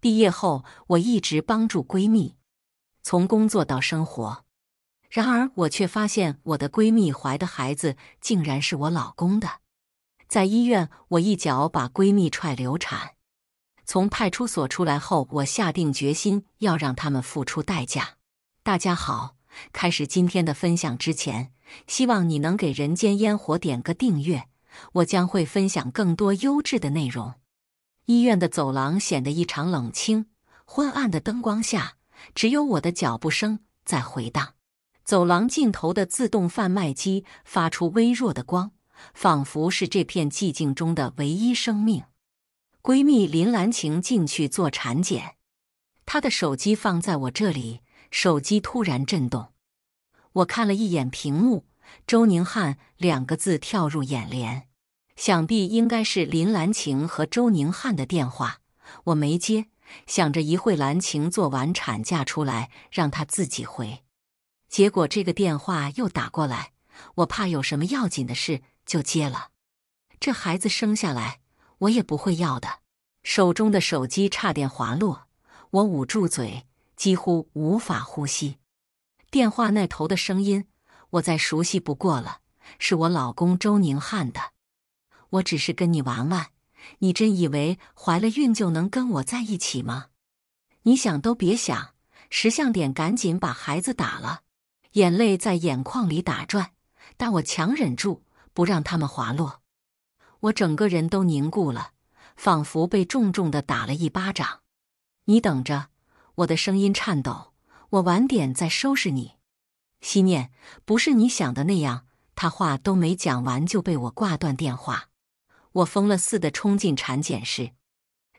毕业后，我一直帮助闺蜜，从工作到生活。然而，我却发现我的闺蜜怀的孩子竟然是我老公的。在医院，我一脚把闺蜜踹流产。从派出所出来后，我下定决心要让他们付出代价。大家好，开始今天的分享之前，希望你能给人间烟火点个订阅，我将会分享更多优质的内容。医院的走廊显得异常冷清，昏暗的灯光下，只有我的脚步声在回荡。走廊尽头的自动贩卖机发出微弱的光，仿佛是这片寂静中的唯一生命。闺蜜林兰晴进去做产检，她的手机放在我这里，手机突然震动。我看了一眼屏幕，周宁汉2个字跳入眼帘。想必应该是林兰晴和周宁汉的电话，我没接，想着一会兰晴做完产假出来，让她自己回。结果这个电话又打过来，我怕有什么要紧的事，就接了。这孩子生下来，我也不会要的。手中的手机差点滑落，我捂住嘴，几乎无法呼吸。电话那头的声音，我再熟悉不过了，是我老公周宁汉的。我只是跟你玩玩，你真以为怀了孕就能跟我在一起吗？你想都别想，识相点，赶紧把孩子打了。眼泪在眼眶里打转，但我强忍住，不让它们滑落。我整个人都凝固了，仿佛被重重地打了一巴掌。你等着，我的声音颤抖，我晚点再收拾你。希念，不是你想的那样。他话都没讲完就被我挂断电话。我疯了似的冲进产检室，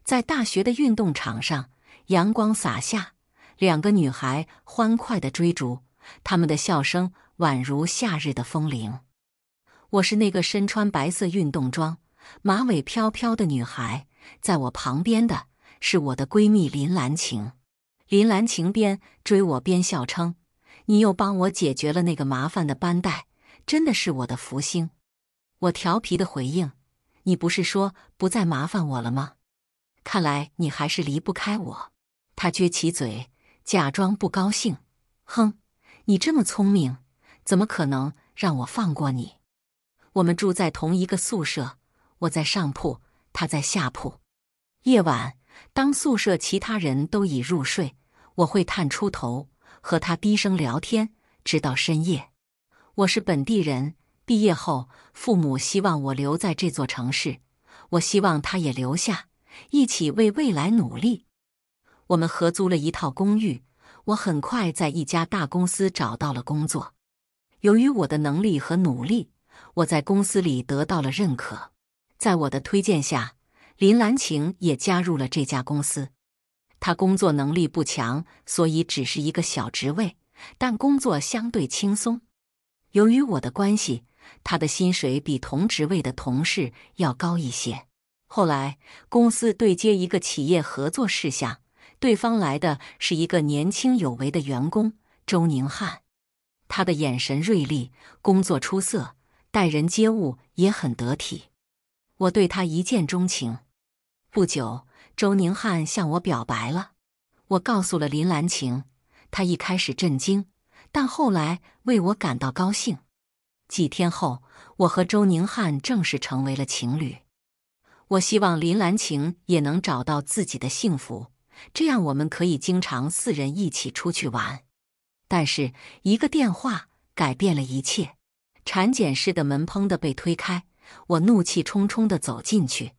在大学的运动场上，阳光洒下，2个女孩欢快地追逐，她们的笑声宛如夏日的风铃。我是那个身穿白色运动装、马尾飘飘的女孩，在我旁边的是我的闺蜜林兰晴。林兰晴边追我边笑称：“你又帮我解决了那个麻烦的绷带，真的是我的福星。”我调皮地回应：“你不是说不再麻烦我了吗？看来你还是离不开我。”她撅起嘴，假装不高兴：“哼，你这么聪明，怎么可能让我放过你？我们住在同一个宿舍，我在上铺，她在下铺。夜晚，当宿舍其他人都已入睡，我会探出头，和她低声聊天，直到深夜。我是本地人，毕业后，父母希望我留在这座城市，我希望他也留下，一起为未来努力。我们合租了一套公寓，我很快在一家大公司找到了工作。由于我的能力和努力，我在公司里得到了认可。在我的推荐下，林兰晴也加入了这家公司。她工作能力不强，所以只是一个小职位，但工作相对轻松。由于我的关系，他的薪水比同职位的同事要高一些。后来，公司对接一个企业合作事项，对方来的是一个年轻有为的员工周宁汉。他的眼神锐利，工作出色，待人接物也很得体。我对他一见钟情。不久，周宁汉向我表白了。我告诉了林兰晴，她一开始震惊，但后来为我感到高兴。几天后，我和周宁汉正式成为了情侣。我希望林兰晴也能找到自己的幸福，这样我们可以经常4人一起出去玩。但是一个电话改变了一切。产检室的门砰地被推开，我怒气冲冲地走进去。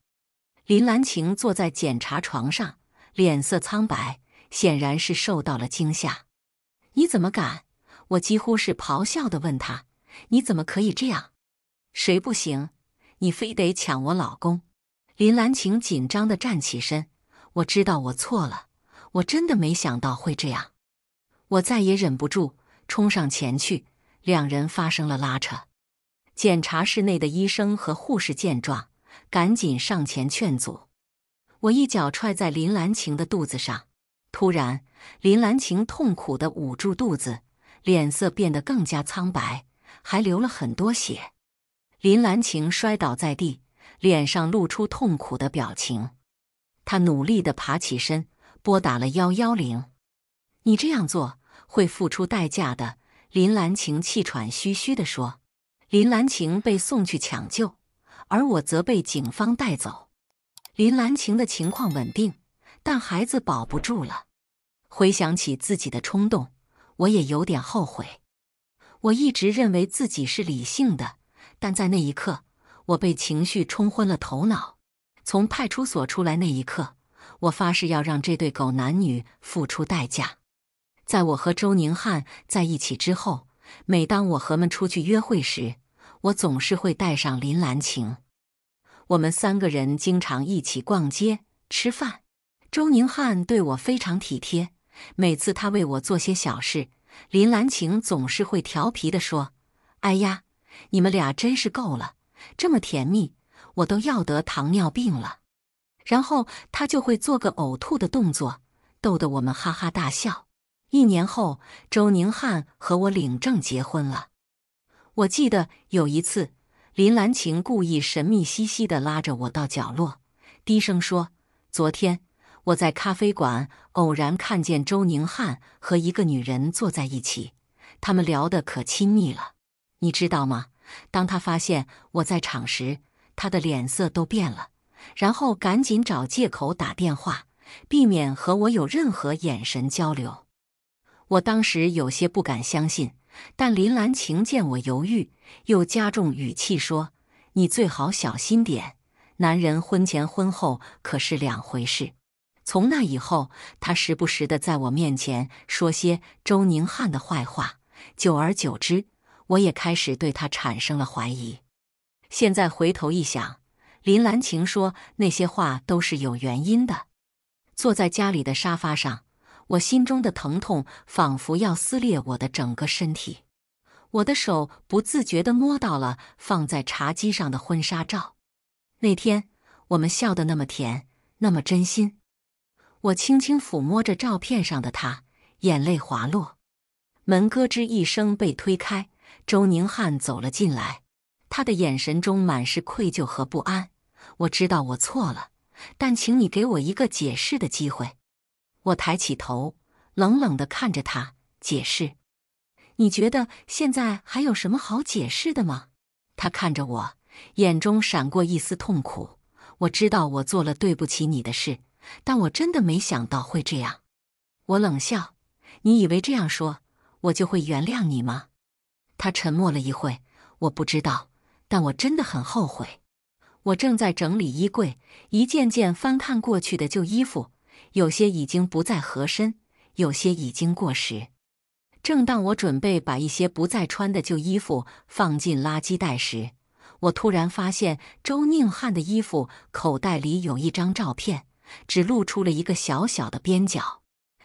林兰晴坐在检查床上，脸色苍白，显然是受到了惊吓。你怎么敢？我几乎是咆哮地问她，你怎么可以这样？谁不行？你非得抢我老公？林兰晴紧张地站起身，我知道我错了，我真的没想到会这样。我再也忍不住，冲上前去，2人发生了拉扯。检查室内的医生和护士见状，赶紧上前劝阻。我一脚踹在林兰晴的肚子上，突然，林兰晴痛苦地捂住肚子，脸色变得更加苍白，还流了很多血。林兰晴摔倒在地，脸上露出痛苦的表情。她努力地爬起身，拨打了110。你这样做会付出代价的，林兰晴气喘吁吁地说。林兰晴被送去抢救，而我则被警方带走。林兰晴的情况稳定，但孩子保不住了。回想起自己的冲动，我也有点后悔。我一直认为自己是理性的，但在那一刻，我被情绪冲昏了头脑。从派出所出来那一刻，我发誓要让这对狗男女付出代价。在我和周宁汉在一起之后，每当我和们出去约会时，我总是会带上林兰晴。我们3个人经常一起逛街、吃饭。周宁汉对我非常体贴，每次他为我做些小事，林兰晴总是会调皮地说：“哎呀，你们俩真是够了，这么甜蜜，我都要得糖尿病了。”然后他就会做个呕吐的动作，逗得我们哈哈大笑。1年后，周宁汉和我领证结婚了。我记得有一次，林兰晴故意神秘兮兮地拉着我到角落，低声说：“昨天我在咖啡馆偶然看见周宁汉和一个女人坐在一起，他们聊得可亲密了。你知道吗？当他发现我在场时，他的脸色都变了，然后赶紧找借口打电话，避免和我有任何眼神交流。”我当时有些不敢相信，但林兰晴见我犹豫，又加重语气说：“你最好小心点，男人婚前婚后可是2回事。”从那以后，他时不时地在我面前说些周宁汉的坏话，久而久之，我也开始对他产生了怀疑。现在回头一想，林兰晴说那些话都是有原因的。坐在家里的沙发上，我心中的疼痛仿佛要撕裂我的整个身体。我的手不自觉地摸到了放在茶几上的婚纱照。那天我们笑得那么甜，那么真心。我轻轻抚摸着照片上的他，眼泪滑落。门咯吱一声被推开，周宁汉走了进来，他的眼神中满是愧疚和不安。我知道我错了，但请你给我一个解释的机会。我抬起头，冷冷地看着他，解释。你觉得现在还有什么好解释的吗？他看着我，眼中闪过一丝痛苦。我知道我做了对不起你的事，但我真的没想到会这样。我冷笑，你以为这样说，我就会原谅你吗？他沉默了一会，我不知道，但我真的很后悔。我正在整理衣柜，一件件翻看过去的旧衣服，有些已经不再合身，有些已经过时。正当我准备把一些不再穿的旧衣服放进垃圾袋时，我突然发现周宁汉的衣服口袋里有一张照片，只露出了一个小小的边角。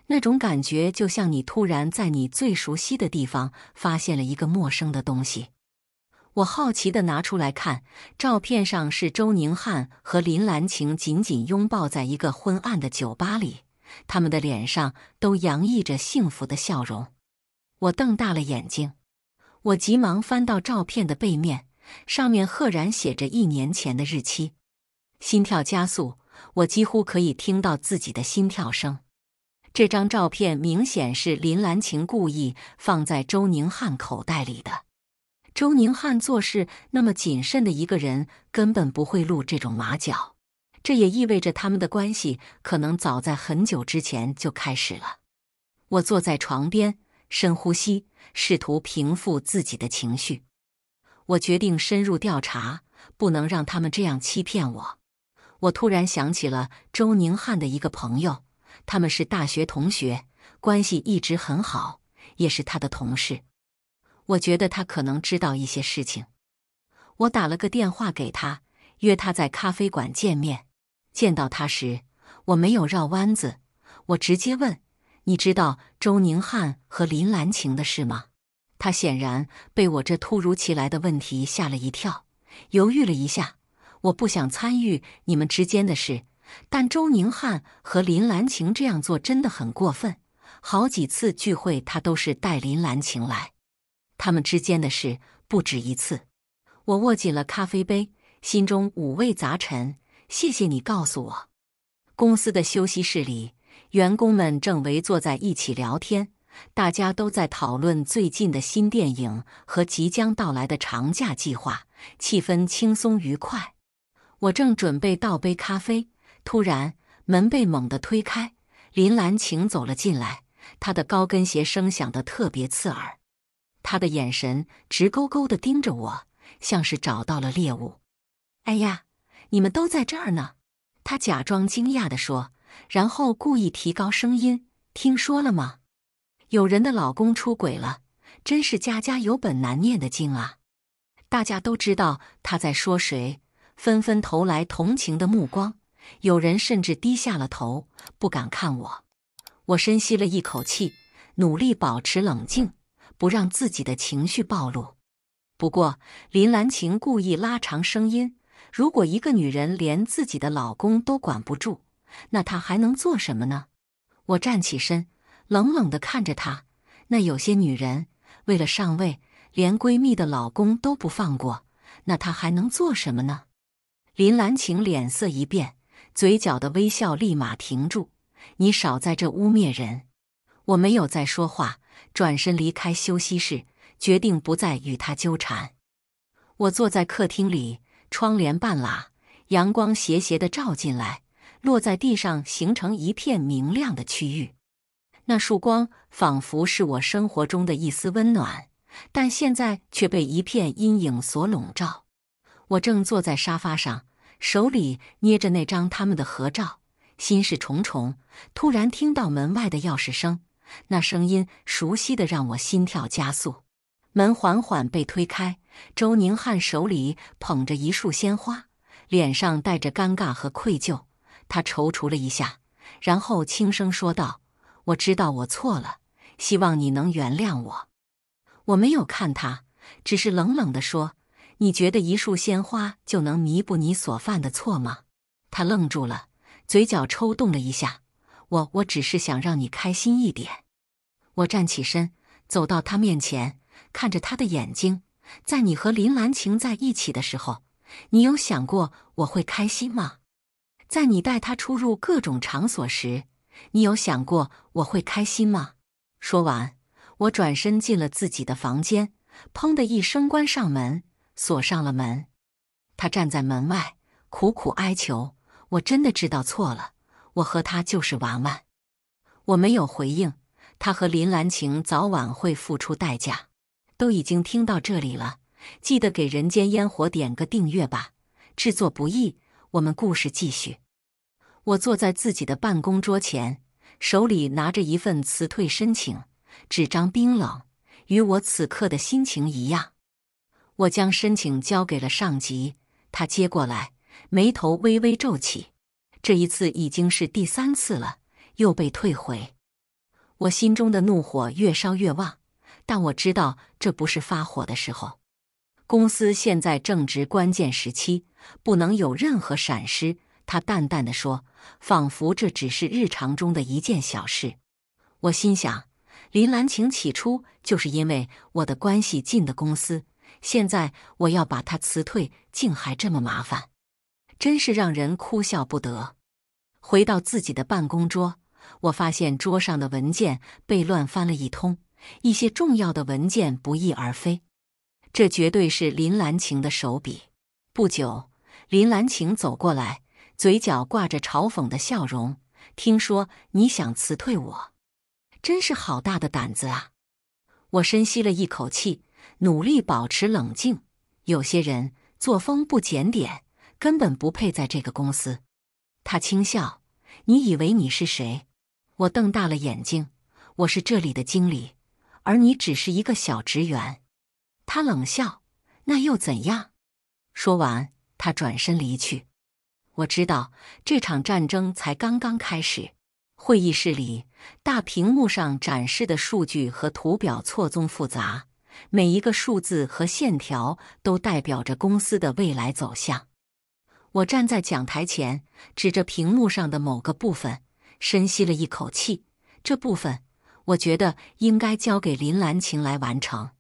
那种感觉就像你突然在你最熟悉的地方发现了一个陌生的东西。我好奇地拿出来看，照片上是周宁汉和林兰晴紧紧拥抱在一个昏暗的酒吧里，他们的脸上都洋溢着幸福的笑容。我瞪大了眼睛，我急忙翻到照片的背面，上面赫然写着1年前的日期。心跳加速，我几乎可以听到自己的心跳声。这张照片明显是林兰晴故意放在周宁汉口袋里的。周宁汉做事那么谨慎的一个人，根本不会露这种马脚。这也意味着他们的关系可能早在很久之前就开始了。我坐在床边，深呼吸，试图平复自己的情绪。我决定深入调查，不能让他们这样欺骗我。我突然想起了周宁汉的一个朋友，他们是大学同学，关系一直很好，也是他的同事。我觉得他可能知道一些事情。我打了个电话给他，约他在咖啡馆见面。见到他时，我没有绕弯子，我直接问：“你知道周宁汉和林兰晴的事吗？”他显然被我这突如其来的问题吓了一跳，犹豫了一下。我不想参与你们之间的事，但周宁汉和林兰晴这样做真的很过分。好几次聚会他都是带林兰晴来，他们之间的事不止一次。我握紧了咖啡杯，心中五味杂陈。谢谢你告诉我。公司的休息室里，员工们正围坐在一起聊天，大家都在讨论最近的新电影和即将到来的长假计划，气氛轻松愉快。我正准备倒杯咖啡，突然门被猛地推开，林兰晴走了进来，她的高跟鞋声响得特别刺耳，她的眼神直勾勾地盯着我，像是找到了猎物。哎呀，你们都在这儿呢，她假装惊讶地说，然后故意提高声音，听说了吗？有人的老公出轨了，真是家家有本难念的经啊。大家都知道她在说谁，纷纷投来同情的目光，有人甚至低下了头，不敢看我。我深吸了一口气，努力保持冷静，不让自己的情绪暴露。不过林兰晴故意拉长声音，如果一个女人连自己的老公都管不住，那她还能做什么呢？我站起身，冷冷地看着她。那有些女人为了上位，连闺蜜的老公都不放过，那她还能做什么呢？林兰晴脸色一变，嘴角的微笑立马停住。你少在这污蔑人！我没有再说话，转身离开休息室，决定不再与她纠缠。我坐在客厅里，窗帘半拉，阳光斜斜地照进来，落在地上形成一片明亮的区域。那束光仿佛是我生活中的一丝温暖，但现在却被一片阴影所笼罩。我正坐在沙发上，手里捏着那张他们的合照，心事重重。突然听到门外的钥匙声，那声音熟悉的让我心跳加速。门缓缓被推开，周宁汉手里捧着一束鲜花，脸上带着尴尬和愧疚。他踌躇了一下，然后轻声说道：我知道我错了，希望你能原谅我。我没有看他，只是冷冷地说：你觉得一束鲜花就能弥补你所犯的错吗？他愣住了，嘴角抽动了一下。我只是想让你开心一点。我站起身，走到他面前，看着他的眼睛。在你和林兰晴在一起的时候，你有想过我会开心吗？在你带他出入各种场所时，你有想过我会开心吗？说完，我转身进了自己的房间，砰的一声关上门，锁上了门。他站在门外，苦苦哀求：我真的知道错了，我和他就是玩玩。我没有回应，他和林兰晴早晚会付出代价。都已经听到这里了，记得给人间烟火点个订阅吧，制作不易，我们故事继续。我坐在自己的办公桌前，手里拿着一份辞退申请，纸张冰冷，与我此刻的心情一样。我将申请交给了上级，他接过来，眉头微微皱起。这一次已经是第3次了，又被退回。我心中的怒火越烧越旺，但我知道这不是发火的时候。公司现在正值关键时期，不能有任何闪失，他淡淡地说，仿佛这只是日常中的一件小事。我心想，林兰晴起初就是因为我的关系进的公司，现在我要把她辞退，竟还这么麻烦，真是让人哭笑不得。回到自己的办公桌，我发现桌上的文件被乱翻了一通，一些重要的文件不翼而飞。这绝对是林兰晴的手笔。不久，林兰晴走过来，嘴角挂着嘲讽的笑容。听说你想辞退我，真是好大的胆子啊！我深吸了一口气，努力保持冷静。有些人作风不检点，根本不配在这个公司。他轻笑，你以为你是谁？我瞪大了眼睛，我是这里的经理，而你只是一个小职员。他冷笑，那又怎样？说完，他转身离去。我知道这场战争才刚刚开始。会议室里，大屏幕上展示的数据和图表错综复杂，每一个数字和线条都代表着公司的未来走向。我站在讲台前，指着屏幕上的某个部分，深吸了一口气。这部分，我觉得应该交给林兰晴来完成。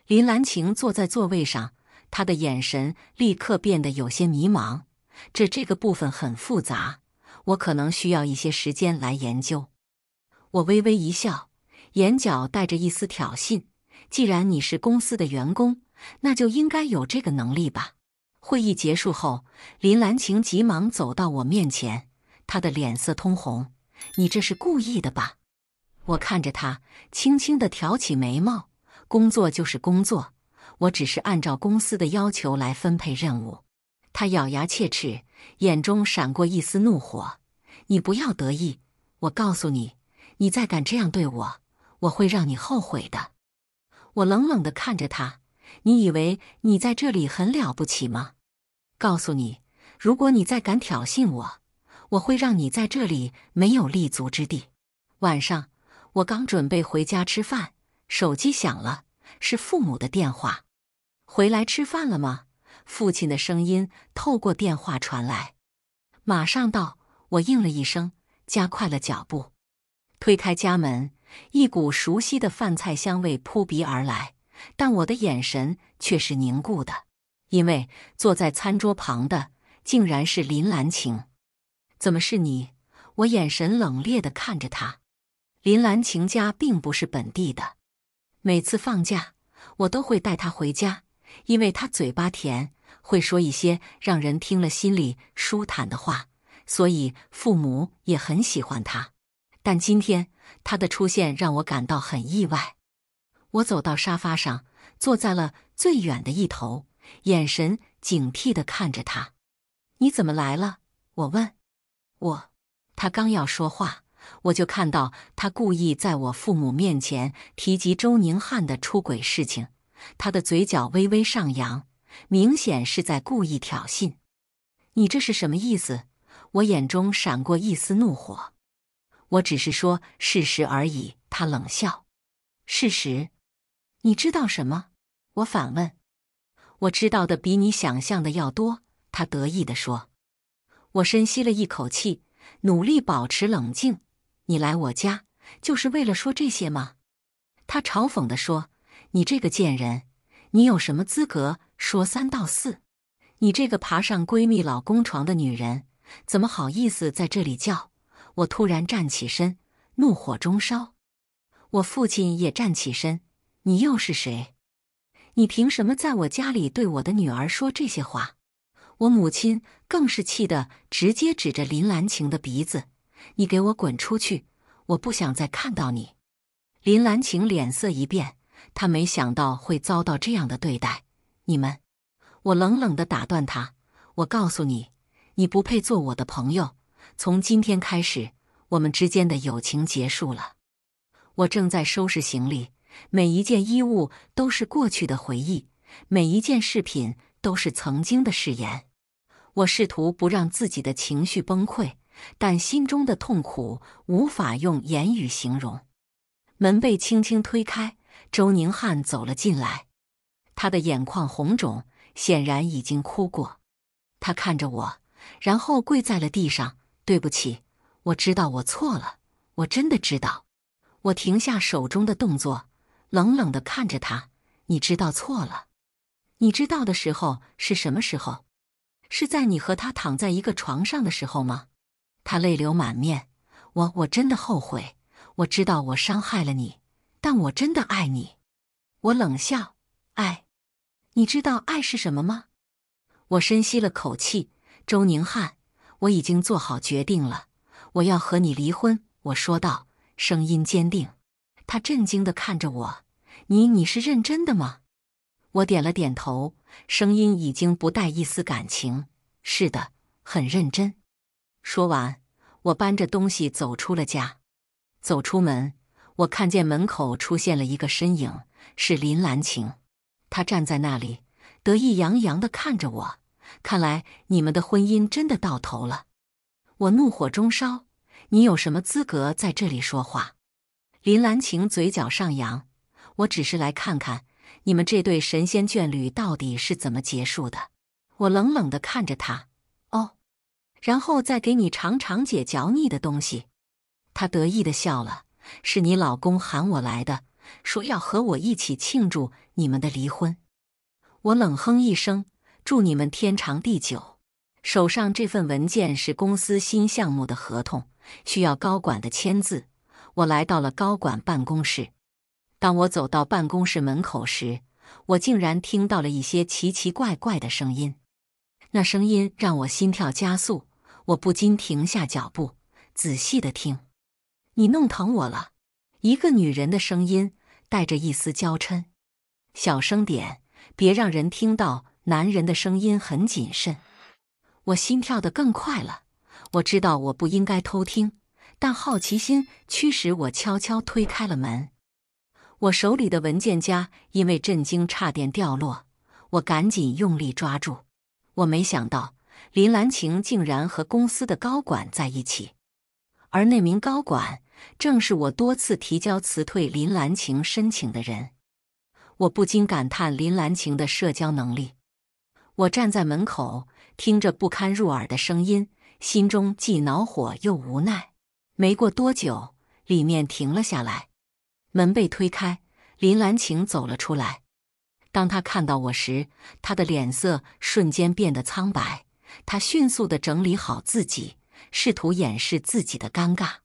林兰晴坐在座位上，她的眼神立刻变得有些迷茫。这个部分很复杂，我可能需要一些时间来研究。我微微一笑，眼角带着一丝挑衅。既然你是公司的员工，那就应该有这个能力吧。会议结束后，林兰晴急忙走到我面前，她的脸色通红。你这是故意的吧？我看着她，轻轻地挑起眉毛。工作就是工作，我只是按照公司的要求来分配任务。她咬牙切齿，眼中闪过一丝怒火。你不要得意，我告诉你，你再敢这样对我，我会让你后悔的。我冷冷地看着他，你以为你在这里很了不起吗？告诉你，如果你再敢挑衅我，我会让你在这里没有立足之地。晚上，我刚准备回家吃饭，手机响了，是父母的电话。回来吃饭了吗？父亲的声音透过电话传来。马上到，我应了一声，加快了脚步。推开家门，一股熟悉的饭菜香味扑鼻而来，但我的眼神却是凝固的，因为坐在餐桌旁的竟然是林兰晴。怎么是你？我眼神冷冽地看着他。林兰晴家并不是本地的，每次放假我都会带她回家，因为她嘴巴甜，会说一些让人听了心里舒坦的话，所以父母也很喜欢她。但今天她的出现让我感到很意外。我走到沙发上，坐在了最远的一头，眼神警惕地看着她。你怎么来了？我问。她刚要说话，我就看到她故意在我父母面前提及周宁汉的出轨事情，她的嘴角微微上扬，明显是在故意挑衅。你这是什么意思？我眼中闪过一丝怒火。我只是说事实而已，他冷笑。事实？你知道什么？我反问。我知道的比你想象的要多，他得意地说。我深吸了一口气，努力保持冷静。你来我家，就是为了说这些吗？他嘲讽地说。你这个贱人，你有什么资格说三道四？你这个爬上闺蜜老公床的女人，怎么好意思在这里叫？我突然站起身，怒火中烧。我父亲也站起身。你又是谁？你凭什么在我家里对我的女儿说这些话？我母亲更是气得直接指着林兰晴的鼻子。你给我滚出去，我不想再看到你。林兰晴脸色一变，她没想到会遭到这样的对待。你们……我冷冷地打断她。我告诉你，你不配做我的朋友。从今天开始，我们之间的友情结束了。我正在收拾行李，每一件衣物都是过去的回忆，每一件饰品都是曾经的誓言。我试图不让自己的情绪崩溃，但心中的痛苦无法用言语形容。门被轻轻推开，周宁汉走了进来。他的眼眶红肿，显然已经哭过。他看着我，然后跪在了地上。对不起，我知道我错了，我真的知道。我停下手中的动作，冷冷地看着他。你知道错了？你知道的时候是什么时候？是在你和他躺在一个床上的时候吗？他泪流满面。我真的后悔，我知道我伤害了你，但我真的爱你。我冷笑。爱？你知道爱是什么吗？我深吸了口气。周宁汉，我已经做好决定了，我要和你离婚，我说道，声音坚定。他震惊地看着我。你是认真的吗？我点了点头，声音已经不带一丝感情。是的，很认真。说完，我搬着东西走出了家。走出门，我看见门口出现了一个身影，是林兰晴。她站在那里，得意洋洋地看着我。看来你们的婚姻真的到头了。我怒火中烧。你有什么资格在这里说话？林兰晴嘴角上扬。我只是来看看你们这对神仙眷侣到底是怎么结束的。我冷冷地看着他。哦，然后再给你尝尝姐嚼腻的东西。他得意地笑了。是你老公喊我来的，说要和我一起庆祝你们的离婚。我冷哼一声。祝你们天长地久。手上这份文件是公司新项目的合同，需要高管的签字。我来到了高管办公室。当我走到办公室门口时，我竟然听到了一些奇奇怪怪的声音。那声音让我心跳加速，我不禁停下脚步，仔细地听。你弄疼我了。一个女人的声音带着一丝娇嗔。小声点，别让人听到。男人的声音很谨慎。我心跳得更快了。我知道我不应该偷听，但好奇心驱使我悄悄推开了门。我手里的文件夹因为震惊差点掉落，我赶紧用力抓住。我没想到林兰晴竟然和公司的高管在一起，而那名高管正是我多次提交辞退林兰晴申请的人。我不禁感叹林兰晴的社交能力。我站在门口，听着不堪入耳的声音，心中既恼火又无奈。没过多久，里面停了下来，门被推开，林兰晴走了出来。当她看到我时，她的脸色瞬间变得苍白。她迅速地整理好自己，试图掩饰自己的尴尬。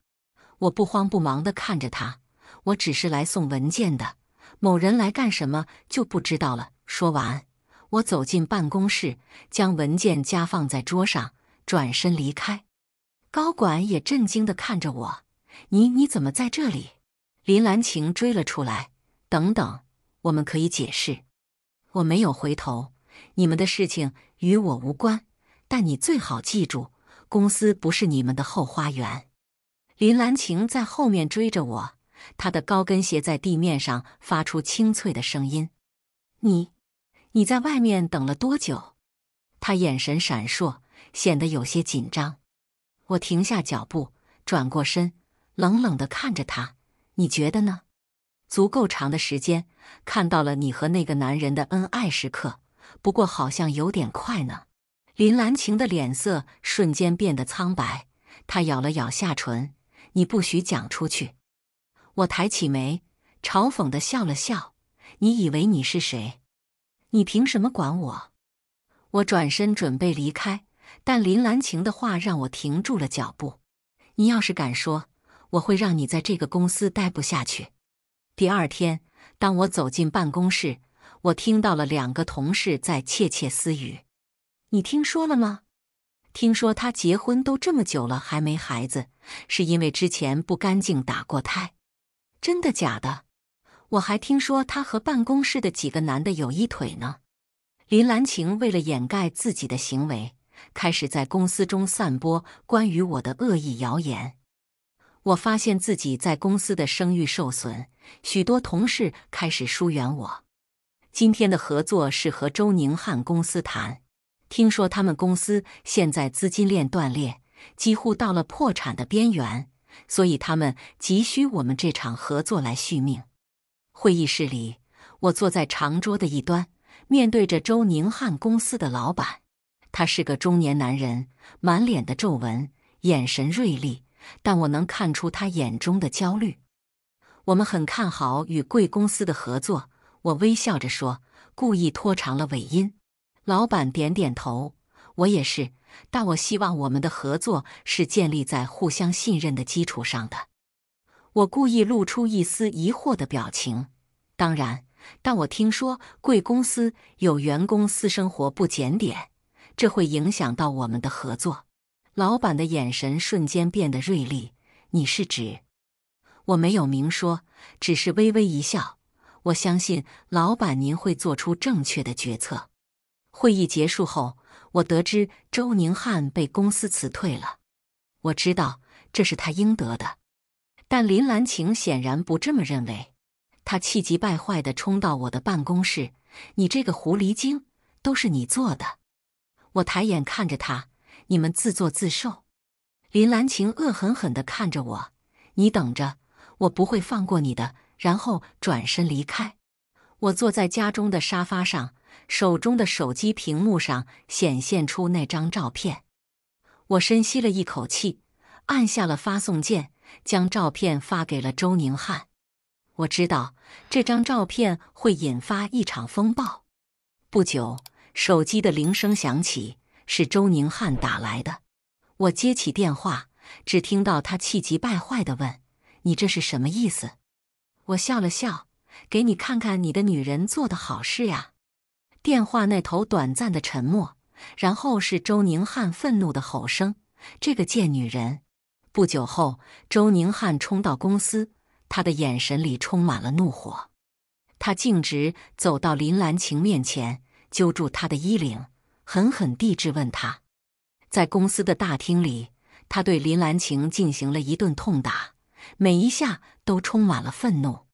我不慌不忙地看着她，我只是来送文件的，某人来干什么就不知道了。说完，我走进办公室，将文件夹放在桌上，转身离开。高管也震惊地看着我，你怎么在这里？林兰晴追了出来。等等，我们可以解释。我没有回头，你们的事情与我无关，但你最好记住，公司不是你们的后花园。林兰晴在后面追着我，她的高跟鞋在地面上发出清脆的声音。你在外面等了多久？她眼神闪烁，显得有些紧张。我停下脚步，转过身，冷冷地看着她。你觉得呢？足够长的时间，看到了你和那个男人的恩爱时刻，不过好像有点快呢。林兰晴的脸色瞬间变得苍白，她咬了咬下唇。你不许讲出去。我抬起眉，嘲讽地笑了笑。你以为你是谁？你凭什么管我？我转身准备离开，但林兰晴的话让我停住了脚步。你要是敢说，我会让你在这个公司待不下去。第二天，当我走进办公室，我听到了2个同事在窃窃私语。你听说了吗？听说他结婚都这么久了还没孩子，是因为之前不干净打过胎。真的假的？我还听说他和办公室的几个男的有一腿呢。林兰晴为了掩盖自己的行为，开始在公司中散播关于我的恶意谣言。我发现自己在公司的声誉受损，许多同事开始疏远我。今天的合作是和周宁汉公司谈，听说他们公司现在资金链断裂，几乎到了破产的边缘，所以他们急需我们这场合作来续命。会议室里，我坐在长桌的一端，面对着周宁汉公司的老板。他是个中年男人，满脸的皱纹，眼神锐利，但我能看出他眼中的焦虑。我们很看好与贵公司的合作，我微笑着说，故意拖长了尾音。老板点点头，我也是，但我希望我们的合作是建立在互相信任的基础上的。我故意露出一丝疑惑的表情。当然，但我听说贵公司有员工私生活不检点，这会影响到我们的合作。老板的眼神瞬间变得锐利。你是指？我没有明说，只是微微一笑。我相信老板您会做出正确的决策。会议结束后，我得知周宁汉被公司辞退了。我知道这是他应得的，但林兰晴显然不这么认为。她气急败坏地冲到我的办公室，你这个狐狸精，都是你做的。我抬眼看着她，你们自作自受。林兰晴恶狠狠地看着我，你等着，我不会放过你的，然后转身离开。我坐在家中的沙发上，手中的手机屏幕上显现出那张照片。我深吸了一口气，按下了发送键，将照片发给了周宁汉。我知道这张照片会引发一场风暴。不久，手机的铃声响起，是周宁汉打来的。我接起电话，只听到他气急败坏地问：你这是什么意思？我笑了笑，给你看看你的女人做的好事呀。电话那头短暂的沉默，然后是周宁汉愤怒的吼声：这个贱女人！不久后，周宁汉冲到公司，他的眼神里充满了怒火。他径直走到林兰晴面前，揪住她的衣领，狠狠地质问她。在公司的大厅里，他对林兰晴进行了一顿痛打，每一下都充满了愤怒。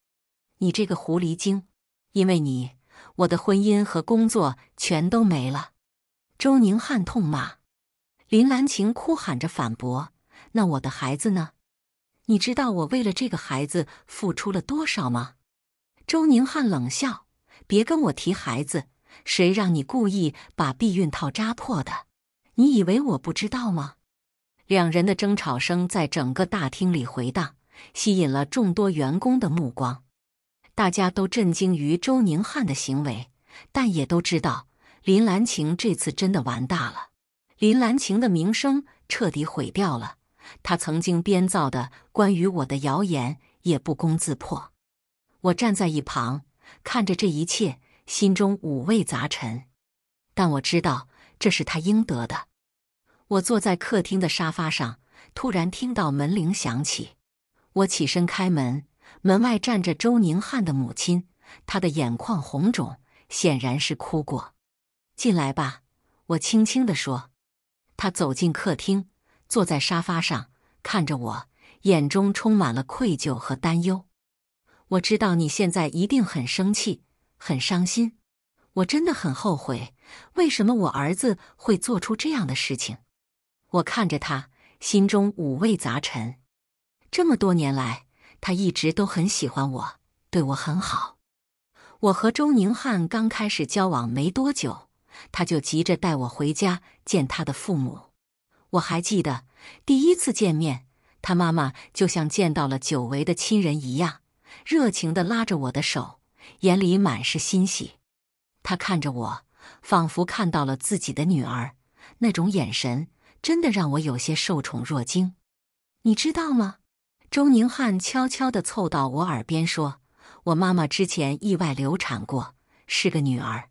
你这个狐狸精，因为你，我的婚姻和工作全都没了。周宁汉痛骂。林兰晴哭喊着反驳：那我的孩子呢？你知道我为了这个孩子付出了多少吗？周宁汉冷笑：别跟我提孩子，谁让你故意把避孕套扎破的？你以为我不知道吗？两人的争吵声在整个大厅里回荡，吸引了众多员工的目光。大家都震惊于周宁汉的行为，但也都知道林兰晴这次真的完大了。林兰晴的名声彻底毁掉了，她曾经编造的关于我的谣言也不攻自破。我站在一旁，看着这一切，心中五味杂陈。但我知道这是他应得的。我坐在客厅的沙发上，突然听到门铃响起。我起身开门，门外站着周宁汉的母亲，她的眼眶红肿，显然是哭过。进来吧，我轻轻地说。她走进客厅，坐在沙发上，看着我，眼中充满了愧疚和担忧。我知道你现在一定很生气，很伤心。我真的很后悔，为什么我儿子会做出这样的事情？我看着他，心中五味杂陈。这么多年来，他一直都很喜欢我，对我很好。我和周宁汉刚开始交往没多久，他就急着带我回家见他的父母。我还记得第一次见面，他妈妈就像见到了久违的亲人一样，热情地拉着我的手，眼里满是欣喜。他看着我，仿佛看到了自己的女儿，那种眼神真的让我有些受宠若惊。你知道吗？周宁汉悄悄地凑到我耳边说，我妈妈之前意外流产过，是个女儿。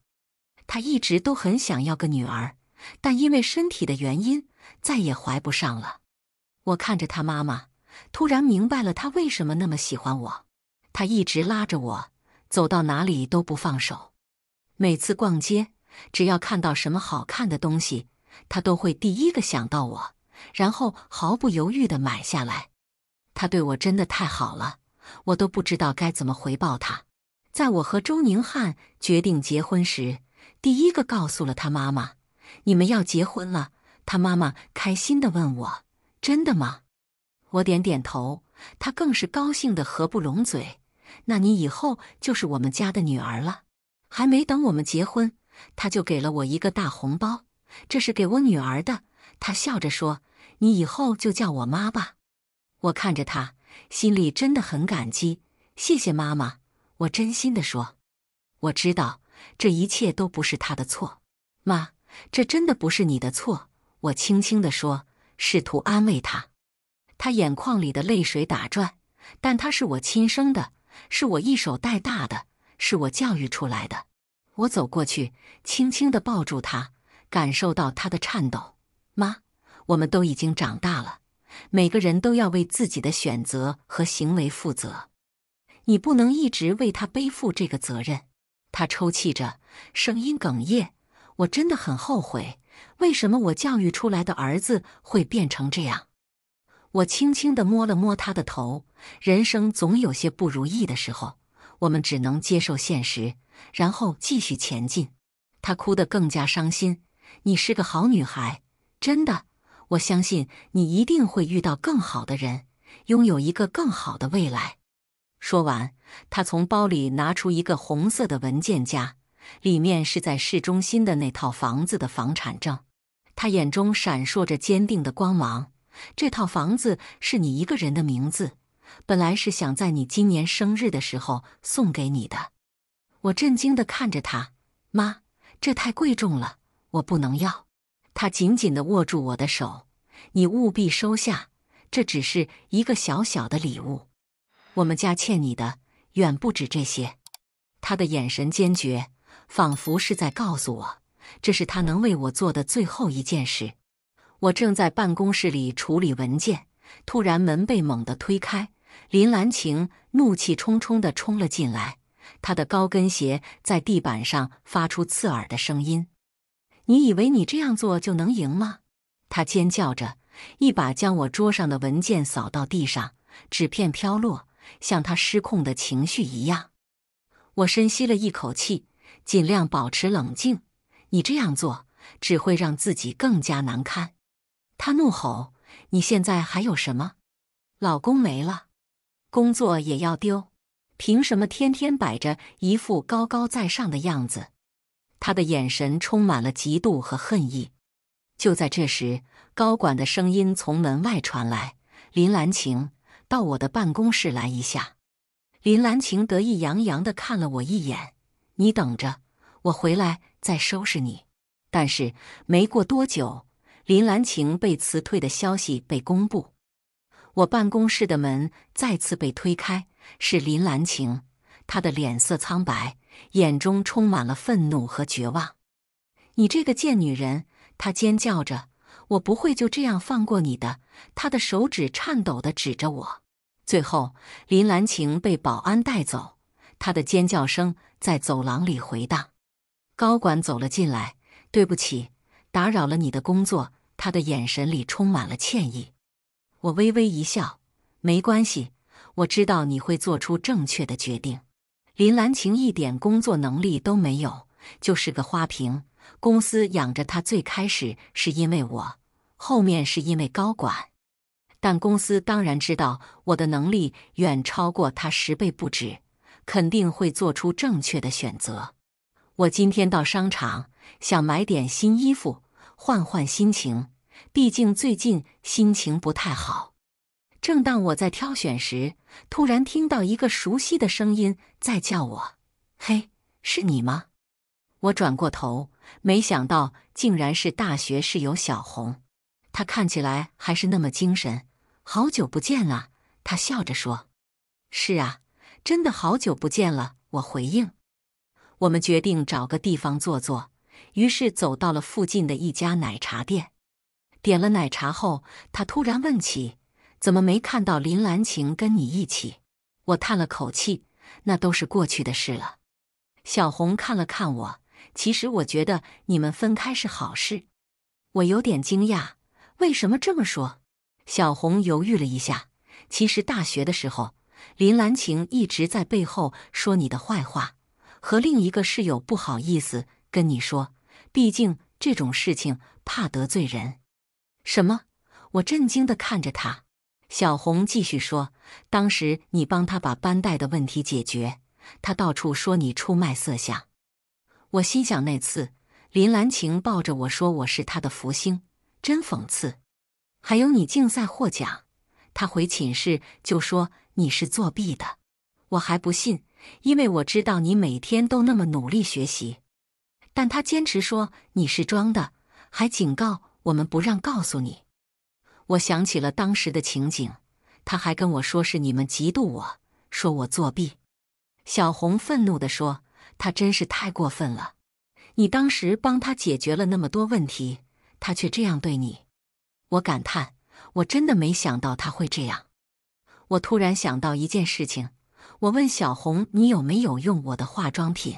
她一直都很想要个女儿，但因为身体的原因，再也怀不上了。我看着她妈妈，突然明白了她为什么那么喜欢我。她一直拉着我，走到哪里都不放手。每次逛街，只要看到什么好看的东西，她都会第一个想到我，然后毫不犹豫地买下来。她对我真的太好了，我都不知道该怎么回报她。在我和周宁汉决定结婚时，第一个告诉了他妈妈：你们要结婚了。他妈妈开心地问我：真的吗？我点点头，她更是高兴得合不拢嘴。那你以后就是我们家的女儿了。还没等我们结婚，她就给了我一个大红包，这是给我女儿的。她笑着说：你以后就叫我妈吧。我看着她，心里真的很感激。谢谢妈妈，我真心地说。我知道这一切都不是她的错。妈，这真的不是你的错，我轻轻地说，试图安慰她。她眼眶里的泪水打转，但她是我亲生的，是我一手带大的，是我教育出来的。我走过去，轻轻地抱住她，感受到她的颤抖。妈，我们都已经长大了，每个人都要为自己的选择和行为负责。你不能一直为他背负这个责任。他抽泣着，声音哽咽。我真的很后悔，为什么我教育出来的儿子会变成这样？我轻轻地摸了摸他的头。人生总有些不如意的时候，我们只能接受现实，然后继续前进。他哭得更加伤心。你是个好女孩，真的，我相信你一定会遇到更好的人，拥有一个更好的未来。说完，他从包里拿出一个红色的文件夹，里面是在市中心的那套房子的房产证。他眼中闪烁着坚定的光芒。这套房子是你一个人的名字，本来是想在你今年生日的时候送给你的。我震惊地看着他，妈，这太贵重了，我不能要。他紧紧地握住我的手，你务必收下，这只是一个小小的礼物。我们家欠你的远不止这些。他的眼神坚决，仿佛是在告诉我，这是他能为我做的最后一件事。我正在办公室里处理文件，突然门被猛地推开，林兰晴怒气冲冲地冲了进来，她的高跟鞋在地板上发出刺耳的声音。你以为你这样做就能赢吗？她尖叫着，一把将我桌上的文件扫到地上，纸片飘落，像她失控的情绪一样。我深吸了一口气，尽量保持冷静。你这样做只会让自己更加难堪。他怒吼：你现在还有什么？老公没了，工作也要丢，凭什么天天摆着一副高高在上的样子？他的眼神充满了嫉妒和恨意。就在这时，高管的声音从门外传来：林兰晴，到我的办公室来一下。林兰晴得意洋洋地看了我一眼：你等着，我回来再收拾你。但是没过多久，林兰晴被辞退的消息被公布。我办公室的门再次被推开，是林兰晴，她的脸色苍白，眼中充满了愤怒和绝望。你这个贱女人！她尖叫着，我不会就这样放过你的。她的手指颤抖地指着我。最后，林兰晴被保安带走，她的尖叫声在走廊里回荡。高管走了进来：对不起，打扰了你的工作。他的眼神里充满了歉意。我微微一笑：没关系，我知道你会做出正确的决定。林兰晴一点工作能力都没有，就是个花瓶。公司养着她，最开始是因为我，后面是因为高管。但公司当然知道我的能力远超过她10倍不止，肯定会做出正确的选择。我今天到商场，想买点新衣服，换换心情，毕竟最近心情不太好。正当我在挑选时，突然听到一个熟悉的声音在叫我：嘿，是你吗？我转过头，没想到竟然是大学室友小红。她看起来还是那么精神。好久不见啊，她笑着说。是啊，真的好久不见了，我回应。我们决定找个地方坐坐，于是走到了附近的一家奶茶店。点了奶茶后，她突然问起：怎么没看到林兰晴跟你一起？我叹了口气：那都是过去的事了。小红看了看我：其实我觉得你们分开是好事。我有点惊讶：为什么这么说？小红犹豫了一下：其实大学的时候，林兰晴一直在背后说你的坏话，和另一个室友不好意思跟你说，毕竟这种事情怕得罪人。什么？我震惊地看着她。小红继续说：当时你帮她把班带的问题解决，她到处说你出卖色相。我心想，那次林兰晴抱着我说我是她的福星，真讽刺。还有你竞赛获奖，她回寝室就说你是作弊的。我还不信，因为我知道你每天都那么努力学习。但她坚持说你是装的，还警告我们不让告诉你。我想起了当时的情景，她还跟我说是你们嫉妒我，说我作弊。小红愤怒地说：她真是太过分了，你当时帮她解决了那么多问题，她却这样对你。我感叹，我真的没想到她会这样。我突然想到一件事情，我问小红你有没有用我的化妆品？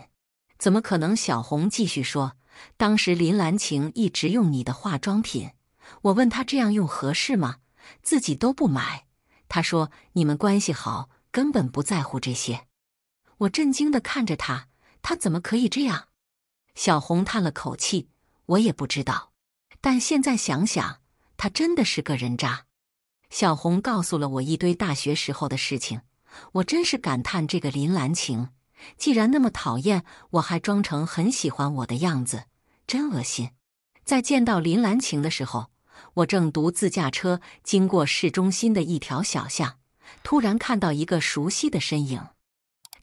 怎么可能？小红继续说，当时林兰晴一直用你的化妆品，我问她这样用合适吗？自己都不买。她说你们关系好，根本不在乎这些。我震惊地看着她，她怎么可以这样？小红叹了口气，我也不知道，但现在想想，她真的是个人渣。小红告诉了我一堆大学时候的事情，我真是感叹这个林兰晴，既然那么讨厌我，还装成很喜欢我的样子，真恶心。在见到林兰晴的时候，我正独自驾车经过市中心的一条小巷，突然看到一个熟悉的身影。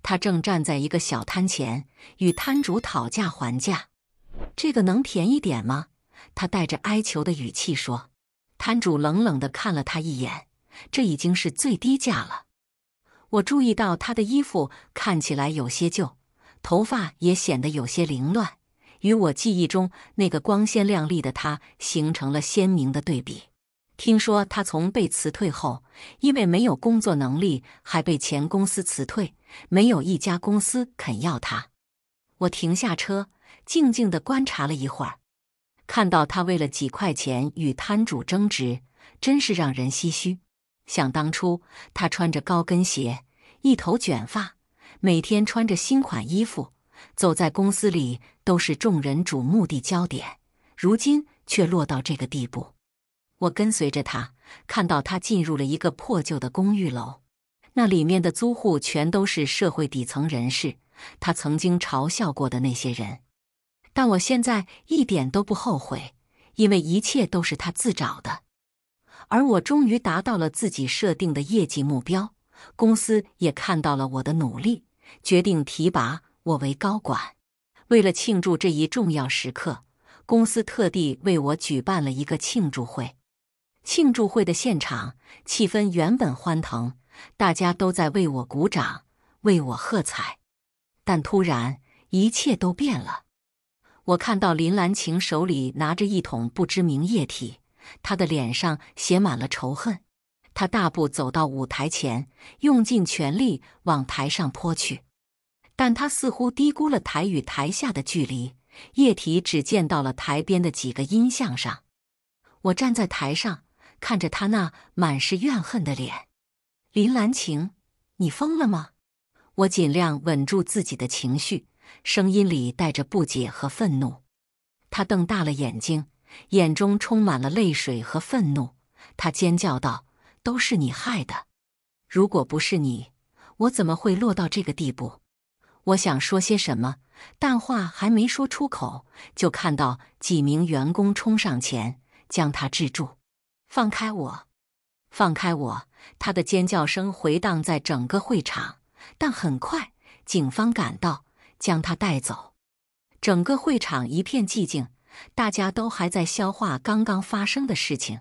他正站在一个小摊前，与摊主讨价还价。这个能便宜点吗？他带着哀求的语气说。摊主冷冷地看了他一眼，这已经是最低价了。我注意到他的衣服看起来有些旧，头发也显得有些凌乱，与我记忆中那个光鲜亮丽的他形成了鲜明的对比。听说他从被辞退后，因为没有工作能力，还被前公司辞退，没有一家公司肯要他。我停下车，静静地观察了一会儿，看到他为了几块钱与摊主争执，真是让人唏嘘。想当初，他穿着高跟鞋，一头卷发，每天穿着新款衣服，走在公司里都是众人瞩目的焦点，如今却落到这个地步。我跟随着他，看到他进入了一个破旧的公寓楼，那里面的租户全都是社会底层人士，他曾经嘲笑过的那些人。但我现在一点都不后悔，因为一切都是他自找的。而我终于达到了自己设定的业绩目标，公司也看到了我的努力，决定提拔我为高管。为了庆祝这一重要时刻，公司特地为我举办了一个庆祝会。庆祝会的现场气氛原本欢腾，大家都在为我鼓掌，为我喝彩。但突然，一切都变了。我看到林兰晴手里拿着一桶不知名液体，她的脸上写满了仇恨。她大步走到舞台前，用尽全力往台上泼去。但她似乎低估了台与台下的距离，液体只溅到了台边的几个音像上。我站在台上，看着她那满是怨恨的脸。林兰晴，你疯了吗？我尽量稳住自己的情绪，声音里带着不解和愤怒。她瞪大了眼睛，眼中充满了泪水和愤怒。她尖叫道：“都是你害的！如果不是你，我怎么会落到这个地步？”我想说些什么，但话还没说出口，就看到几名员工冲上前，将她制住。“放开我！放开我！”她的尖叫声回荡在整个会场，但很快警方赶到，将她带走。整个会场一片寂静，大家都还在消化刚刚发生的事情。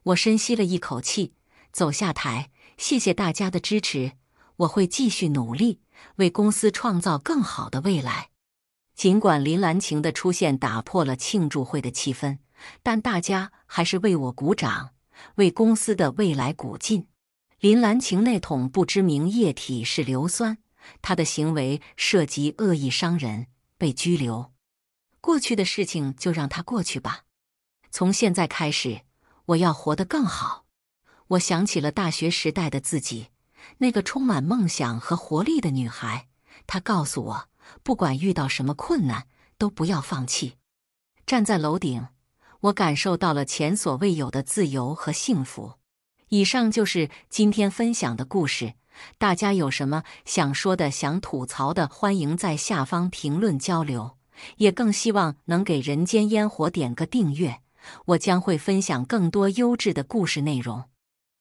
我深吸了一口气，走下台，谢谢大家的支持，我会继续努力，为公司创造更好的未来。尽管林兰晴的出现打破了庆祝会的气氛，但大家还是为我鼓掌，为公司的未来鼓劲。林兰晴那桶不知名液体是硫酸，她的行为涉及恶意伤人，被拘留。过去的事情就让它过去吧。从现在开始，我要活得更好。我想起了大学时代的自己，那个充满梦想和活力的女孩。她告诉我，不管遇到什么困难，都不要放弃。站在楼顶，我感受到了前所未有的自由和幸福。以上就是今天分享的故事，大家有什么想说的、想吐槽的，欢迎在下方评论交流。也更希望能给人间烟火点个订阅，我将会分享更多优质的故事内容。